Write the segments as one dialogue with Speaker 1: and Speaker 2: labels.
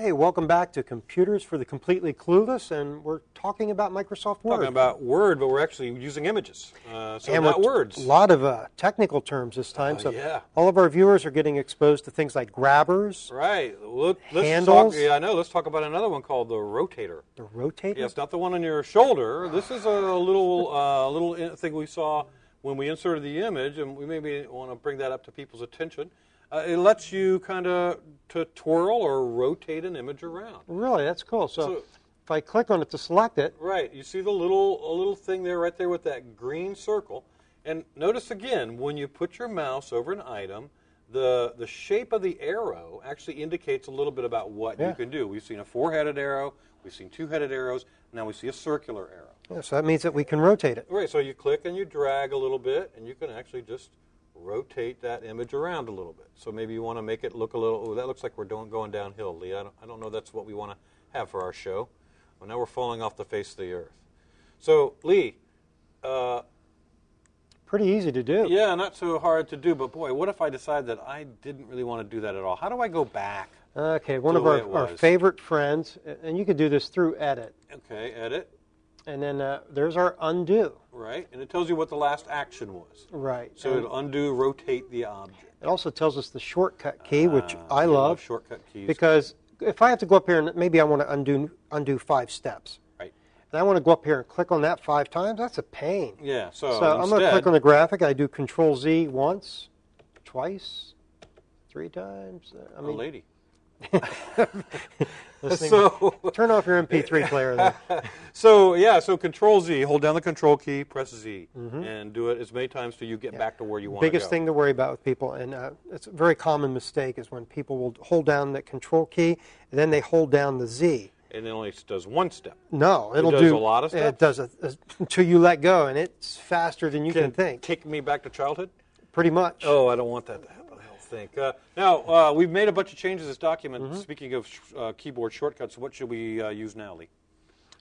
Speaker 1: Hey, welcome back to Computers for the Completely Clueless, and we're talking about Microsoft Word.
Speaker 2: Talking about Word, but we're actually using images, so
Speaker 1: and
Speaker 2: not words.
Speaker 1: A lot of technical terms this time, so
Speaker 2: yeah.
Speaker 1: all of our viewers are getting exposed to things like grabbers,
Speaker 2: right?
Speaker 1: handles.
Speaker 2: Yeah, I know. Let's talk about another one called the rotator.
Speaker 1: The rotator?
Speaker 2: Yeah, it's not the one on your shoulder. This is a little thing we saw when we inserted the image, and we maybe want to bring that up to people's attention. It lets you kind of to twirl or rotate an image around.
Speaker 1: Really, that's cool. So if I click on it to select it.
Speaker 2: Right, you see the little thing there right there with that green circle. And notice again, when you put your mouse over an item, the shape of the arrow actually indicates a little bit about what you can do. We've seen a four-headed arrow, we've seen two-headed arrows, now we see a circular arrow.
Speaker 1: Yeah, so that means that we can rotate it.
Speaker 2: Right, so you click and you drag a little bit, and you can actually just rotate that image around a little bit. So maybe you want to make it look a little, oh, that looks like we're going downhill, Lee. I don't know that's what we want to have for our show. Well, now we're falling off the face of the earth. So, Lee.
Speaker 1: Pretty easy to do.
Speaker 2: Yeah, not so hard to do, but boy, what if I decide that I didn't really want to do that at all? How do I go back?
Speaker 1: Okay, one of our favorite friends, and you could do this through Edit.
Speaker 2: Okay, Edit.
Speaker 1: And then there's our undo.
Speaker 2: Right, and it tells you what the last action was.
Speaker 1: Right.
Speaker 2: So it'll undo, rotate the object.
Speaker 1: It also tells us the shortcut key, which I love.
Speaker 2: Shortcut keys.
Speaker 1: Because if I have to go up here and maybe I want to undo 5 steps.
Speaker 2: Right.
Speaker 1: And I want to go up here and click on that 5 times, that's a pain.
Speaker 2: Yeah, so
Speaker 1: I'm going to click on the graphic. I do Control-Z once, twice, 3 times.
Speaker 2: A lady.
Speaker 1: So turn off your MP3 player then.
Speaker 2: So Control-Z, hold down the Control key, press Z, and do it as many times till you get back to where you want to go.
Speaker 1: Biggest thing to worry about with people, and it's a very common mistake, is when people will hold down the Control key, and then they hold down the Z.
Speaker 2: And it only does one step.
Speaker 1: No, it'll
Speaker 2: do a lot of steps.
Speaker 1: It does until you let go, and it's faster than you can think.
Speaker 2: Take me back to childhood?
Speaker 1: Pretty much.
Speaker 2: Oh, I don't want that to happen. Now, we've made a bunch of changes to this document. Speaking of keyboard shortcuts, what should we use now, Lee?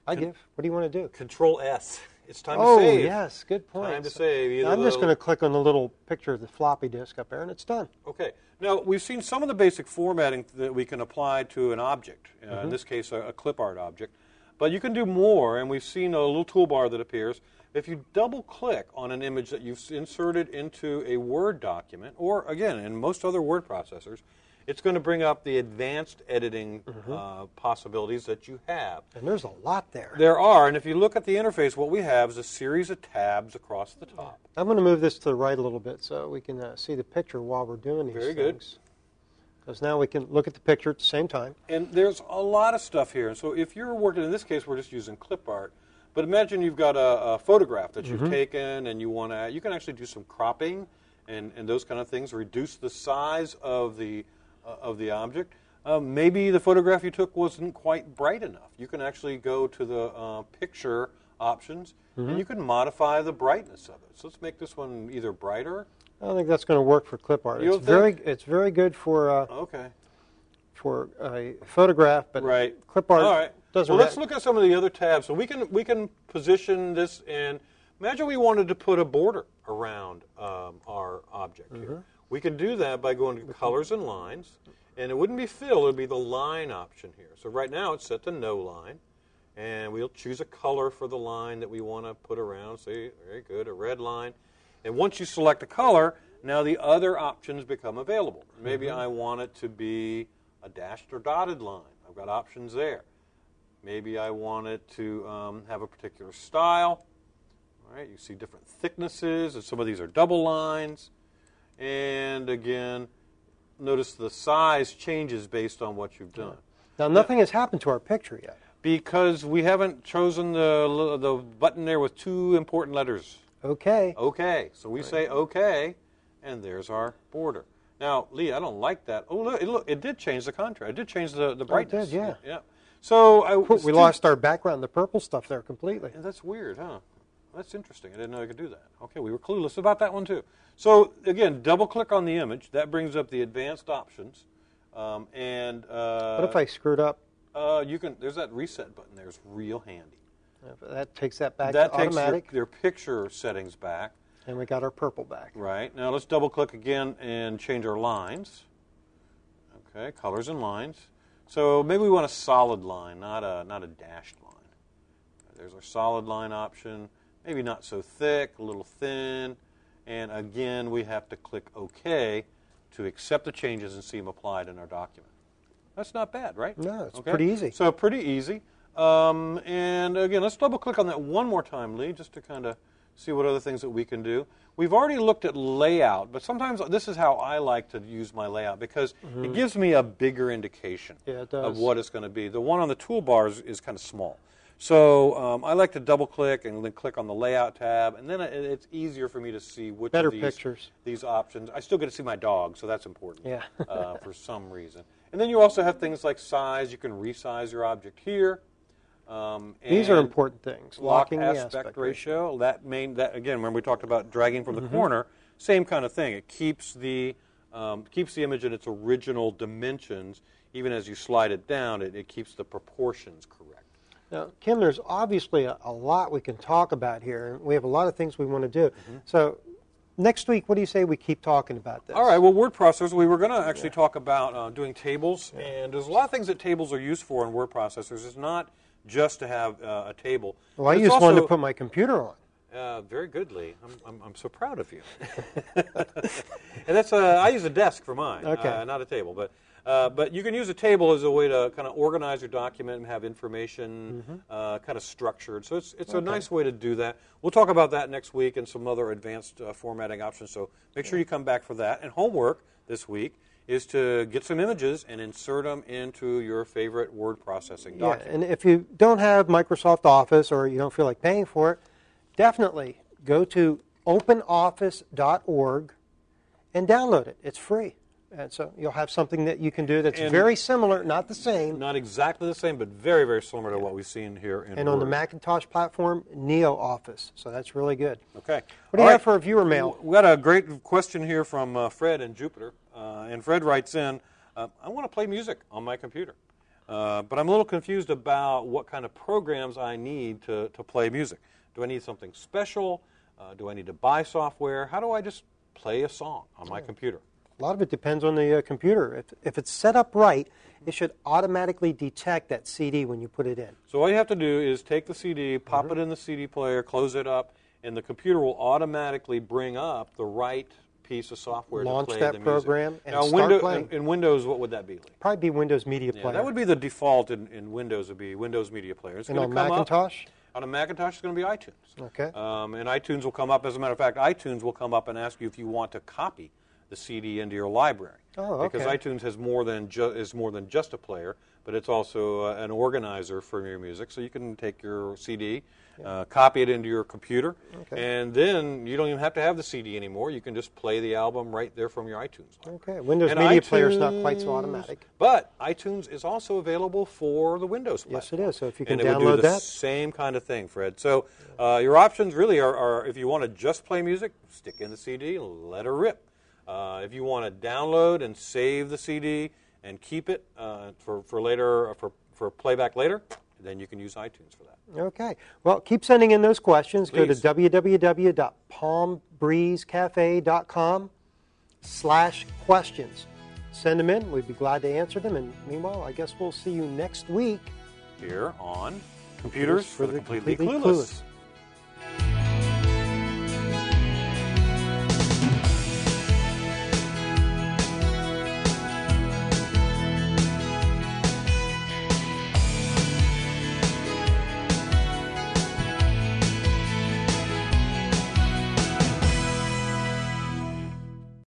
Speaker 1: What do you want to do?
Speaker 2: Control-S. It's time to
Speaker 1: Oh,
Speaker 2: save.
Speaker 1: yes, good point.
Speaker 2: Time to save.
Speaker 1: I'm just going to click on the little picture of the floppy disk up there, and it's done.
Speaker 2: Okay. Now, we've seen some of the basic formatting that we can apply to an object, in this case, a clip art object. But you can do more, and we've seen a little toolbar that appears. If you double-click on an image that you've inserted into a Word document, or, again, in most other word processors, it's going to bring up the advanced editing possibilities that you have.
Speaker 1: And there's a lot there.
Speaker 2: There are, and if you look at the interface, what we have is a series of tabs across the top.
Speaker 1: I'm going to move this to the right a little bit so we can see the picture while we're doing these
Speaker 2: Very
Speaker 1: things. Because now we can look at the picture at the same time.
Speaker 2: And there's a lot of stuff here. And so if you're working, in this case, we're just using clip art. But imagine you've got a photograph that you've taken, and you can actually do some cropping and those kind of things, reduce the size of the object. Maybe the photograph you took wasn't quite bright enough. You can actually go to the picture options, and you can modify the brightness of it. So let's make this one either brighter.
Speaker 1: I don't think that's going to work for clip art. It's very good for for a photograph, but clip art doesn't.
Speaker 2: Well, let's look at some of the other tabs. So we can position this in. Imagine we wanted to put a border around our object here. We can do that by going to Colors and Lines, and it wouldn't be fill, it would be the line option here. So right now it's set to no line, and we'll choose a color for the line that we want to put around. See, very good, a red line. And once you select a color, now the other options become available. Maybe I want it to be a dashed or dotted line. I've got options there. Maybe I want it to have a particular style. All right, you see different thicknesses, and some of these are double lines. And again, notice the size changes based on what you've done.
Speaker 1: Now, nothing has happened to our picture yet.
Speaker 2: Because we haven't chosen the button there with 2 important letters.
Speaker 1: Okay.
Speaker 2: Okay. So we say okay, and there's our border. Now, Lee, I don't like that. Oh, look, it did change the contrast. It did change the brightness.
Speaker 1: It did,
Speaker 2: yeah. So
Speaker 1: we lost our background, the purple stuff there completely.
Speaker 2: Yeah, that's weird, huh? That's interesting. I didn't know I could do that. Okay, we were clueless about that one too. So again, double-click on the image. That brings up the advanced options.
Speaker 1: What if I screwed up?
Speaker 2: There's that reset button there. It's real handy.
Speaker 1: That takes that back to automatic.
Speaker 2: That takes your picture settings back.
Speaker 1: And we got our purple back.
Speaker 2: Right. Now let's double-click again and change our lines. Okay, colors and lines. So maybe we want a solid line, not a dashed line. There's our solid line option. Maybe not so thick, a little thin. And again, we have to click OK to accept the changes and see them applied in our document. That's not bad, right?
Speaker 1: No, it's pretty easy.
Speaker 2: So pretty easy. And again, let's double click on that one more time, Lee, just to kind of see what other things that we can do. We've already looked at layout, but sometimes this is how I like to use my layout because it gives me a bigger indication of what it's going to be. The one on the toolbars is kind of small. So I like to double click and then click on the layout tab, and then it's easier for me to see which of these options. I still get to see my dog, so that's important for some reason. And then you also have things like size. You can resize your object here.
Speaker 1: These are important things.
Speaker 2: Locking the aspect ratio. That again, remember we talked about dragging from the corner. Same kind of thing. It keeps the image in its original dimensions. Even as you slide it down, it keeps the proportions correct.
Speaker 1: Now, Kim, there's obviously a lot we can talk about here. We have a lot of things we want to do. So next week, what do you say we keep talking about this?
Speaker 2: All right. Well, word processors, we were going to actually talk about doing tables. And there's a lot of things that tables are used for in word processors. It's not just to have a table.
Speaker 1: Well, I used one to put my computer on.
Speaker 2: Very good, Lee. I'm so proud of you. And that's I use a desk for mine, not a table. But you can use a table as a way to kind of organize your document and have information kind of structured. So it's a nice way to do that. We'll talk about that next week and some other advanced formatting options. So make sure you come back for that. And homework this week is to get some images and insert them into your favorite word processing document.
Speaker 1: And if you don't have Microsoft Office or you don't feel like paying for it, definitely go to openoffice.org and download it. It's free. And so you'll have something that you can do that's very similar, not the same.
Speaker 2: Not exactly the same, but very, very similar to what we've seen here in Word.
Speaker 1: And on the Macintosh platform, NeoOffice. So that's really good.
Speaker 2: Okay.
Speaker 1: What do you have for a viewer mail?
Speaker 2: We got a great question here from Fred in Jupiter. And Fred writes in, I want to play music on my computer. But I'm a little confused about what kind of programs I need to play music. Do I need something special? Do I need to buy software? How do I just play a song on my computer?
Speaker 1: A lot of it depends on the computer. If it's set up right, it should automatically detect that CD when you put it in.
Speaker 2: So all you have to do is take the CD, pop it in the CD player, close it up, and the computer will automatically bring up the right piece of software
Speaker 1: to
Speaker 2: play
Speaker 1: that
Speaker 2: the music.
Speaker 1: program and
Speaker 2: now,
Speaker 1: start playing.
Speaker 2: In Windows, what would that be like?
Speaker 1: Probably be Windows Media Player.
Speaker 2: That would be the default in Windows. Would be Windows Media Player. It's
Speaker 1: and on Macintosh?
Speaker 2: On a Macintosh, it's going to be iTunes.
Speaker 1: Okay.
Speaker 2: And iTunes will come up. As a matter of fact, iTunes will come up and ask you if you want to copy the CD into your library.
Speaker 1: Oh, okay.
Speaker 2: Because iTunes has more than just a player, but it's also an organizer for your music. So you can take your CD, copy it into your computer, and then you don't even have to have the CD anymore. You can just play the album right there from your iTunes library.
Speaker 1: Okay. Windows Media Player is not quite so automatic.
Speaker 2: But iTunes is also available for the Windows platform.
Speaker 1: Yes, it is. So if you can download
Speaker 2: that. And it would do the same kind of thing, Fred. So your options really are if you want to just play music, stick in the CD and let her rip. If you want to download and save the CD and keep it for later for playback later, then you can use iTunes for that.
Speaker 1: Okay. Well, keep sending in those questions.
Speaker 2: Please.
Speaker 1: Go to www.palmbreezecafe.com/questions. Send them in. We'd be glad to answer them. And meanwhile, I guess we'll see you next week
Speaker 2: here on Computers for the Completely Clueless.